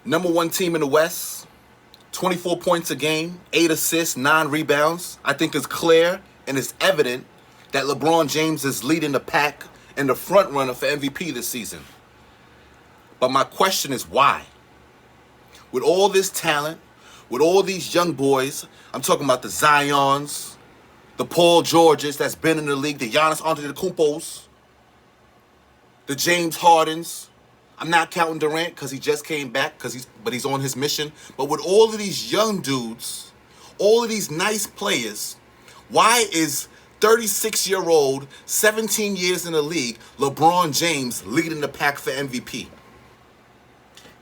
Number one team in the West, 24 points a game, 8 assists, 9 rebounds. I think it's clear and it's evident that LeBron James is leading the pack and the front runner for MVP this season. But my question is why? With all this talent, with all these young boys, I'm talking about the Zions, the Paul Georges that's been in the league, the Giannis Antetokounmpos, the James Hardens. I'm not counting Durant because he just came back, but he's on his mission. But with all of these young dudes, all of these nice players, why is 36-year-old, 17 years in the league, LeBron James leading the pack for MVP?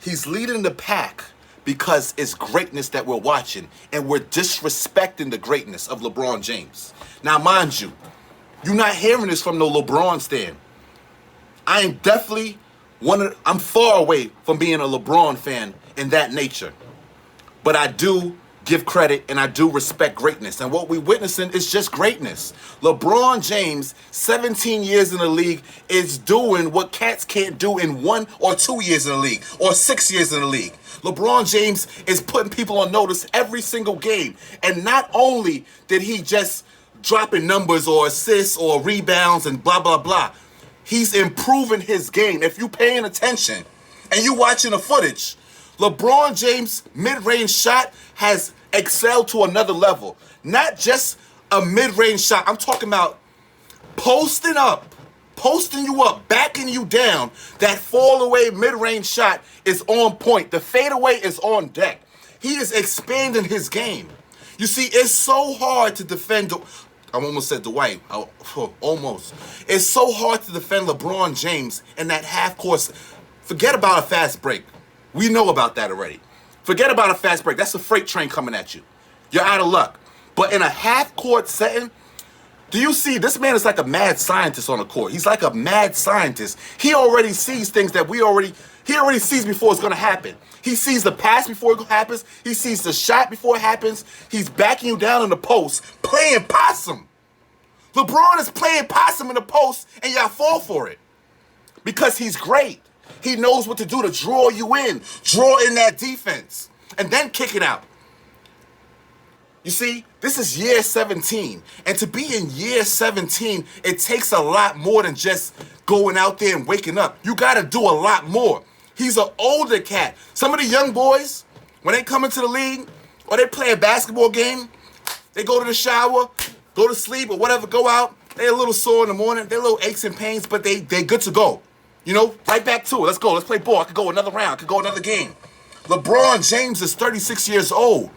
He's leading the pack because it's greatness that we're watching, and we're disrespecting the greatness of LeBron James. Now, mind you, you're not hearing this from no LeBron stan. I am definitely I'm far away from being a LeBron fan in that nature. But I do give credit and I do respect greatness. And what we're witnessing is just greatness. LeBron James, 17 years in the league, is doing what cats can't do in 1 or 2 years in the league or 6 years in the league. LeBron James is putting people on notice every single game. And not only did he just dropping numbers or assists or rebounds and blah, blah, blah. He's improving his game. If you're paying attention and you're watching the footage, LeBron James' mid-range shot has excelled to another level. Not just a mid-range shot. I'm talking about posting you up, backing you down. That fall-away mid-range shot is on point. The fadeaway is on deck. He is expanding his game. You see, it's so hard to defend. I almost said Dwight. Almost. It's so hard to defend LeBron James in that half course. Forget about a fast break. We know about that already. Forget about a fast break. That's a freight train coming at you. You're out of luck. But in a half court setting, do you see this man is like a mad scientist on the court? He's like a mad scientist. He already sees things that he already sees before it's going to happen. He sees the pass before it happens. He sees the shot before it happens. He's backing you down in the post, playing possum. LeBron is playing possum in the post, and y'all fall for it. Because he's great. He knows what to do to draw you in, draw in that defense, and then kick it out. You see, this is year 17. And to be in year 17, it takes a lot more than just going out there and waking up. You got to do a lot more. He's an older cat. Some of the young boys, when they come into the league or they play a basketball game, they go to the shower, go to sleep or whatever, go out. They're a little sore in the morning. They're a little aches and pains, but they good to go. You know, right back to it. Let's go. Let's play ball. I could go another round. I could go another game. LeBron James is 36 years old.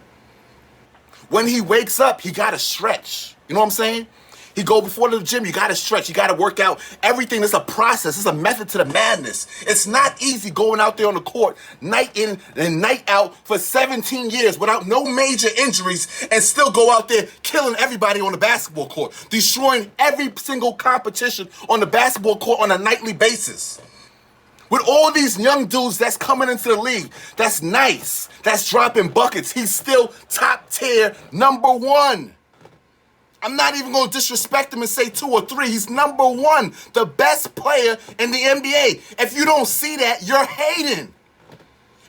When he wakes up, he got to stretch. You know what I'm saying? He go before the gym, you got to stretch. You got to work out. Everything is a process. It's a method to the madness. It's not easy going out there on the court night in and night out for 17 years without no major injuries and still go out there killing everybody on the basketball court, destroying every single competition on the basketball court on a nightly basis. With all these young dudes that's coming into the league, that's nice, that's dropping buckets, he's still top tier, number one. I'm not even going to disrespect him and say 2 or 3. He's number one, the best player in the NBA. If you don't see that, you're hating.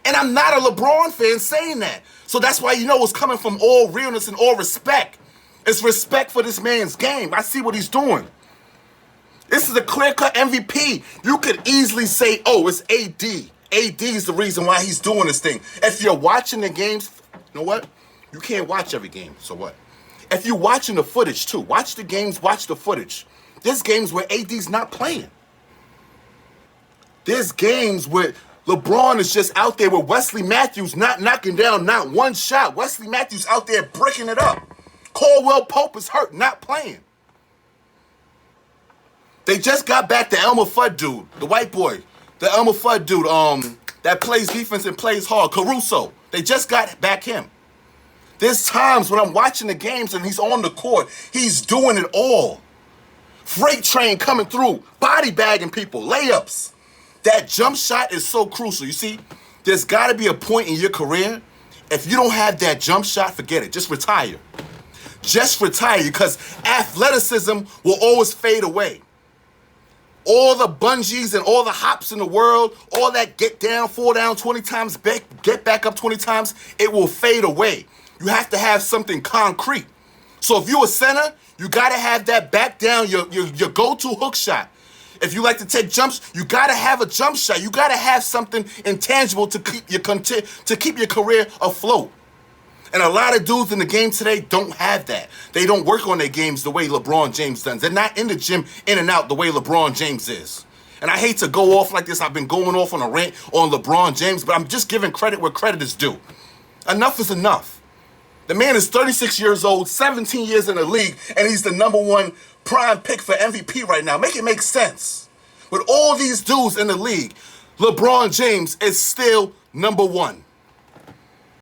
And I'm not a LeBron fan saying that. So that's why you know it's coming from all realness and all respect. It's respect for this man's game. I see what he's doing. This is a clear-cut MVP. You could easily say, oh, it's AD. AD is the reason why he's doing this thing. If you're watching the games, you know what? You can't watch every game, so what? If you're watching the footage too, watch the games, watch the footage. There's games where AD's not playing. There's games where LeBron is just out there with Wesley Matthews not knocking down not one shot. Wesley Matthews out there breaking it up. Caldwell Pope is hurt, not playing. They just got back the Elmer Fudd dude, the white boy. The Elmer Fudd dude, that plays defense and plays hard, Caruso. They just got back him. There's times when I'm watching the games and he's on the court, he's doing it all. Freight train coming through, body bagging people, layups. That jump shot is so crucial. You see, there's got to be a point in your career, if you don't have that jump shot, forget it. Just retire. Just retire because athleticism will always fade away. all the bungees and all the hops in the world, all that get down, fall down 20 times, get back up 20 times, it will fade away. You have to have something concrete. So if you're a center, you got to have that back down, your go-to hook shot. If you like to take jumps, you got to have a jump shot. You got to have something intangible to keep your career afloat. And a lot of dudes in the game today don't have that. They don't work on their games the way LeBron James does. They're not in the gym in and out the way LeBron James is. And I hate to go off like this. I've been going off on a rant on LeBron James, but I'm just giving credit where credit is due. Enough is enough. The man is 36 years old, 17 years in the league, and he's the #1 prime pick for MVP right now. Make it make sense. With all these dudes in the league, LeBron James is still #1.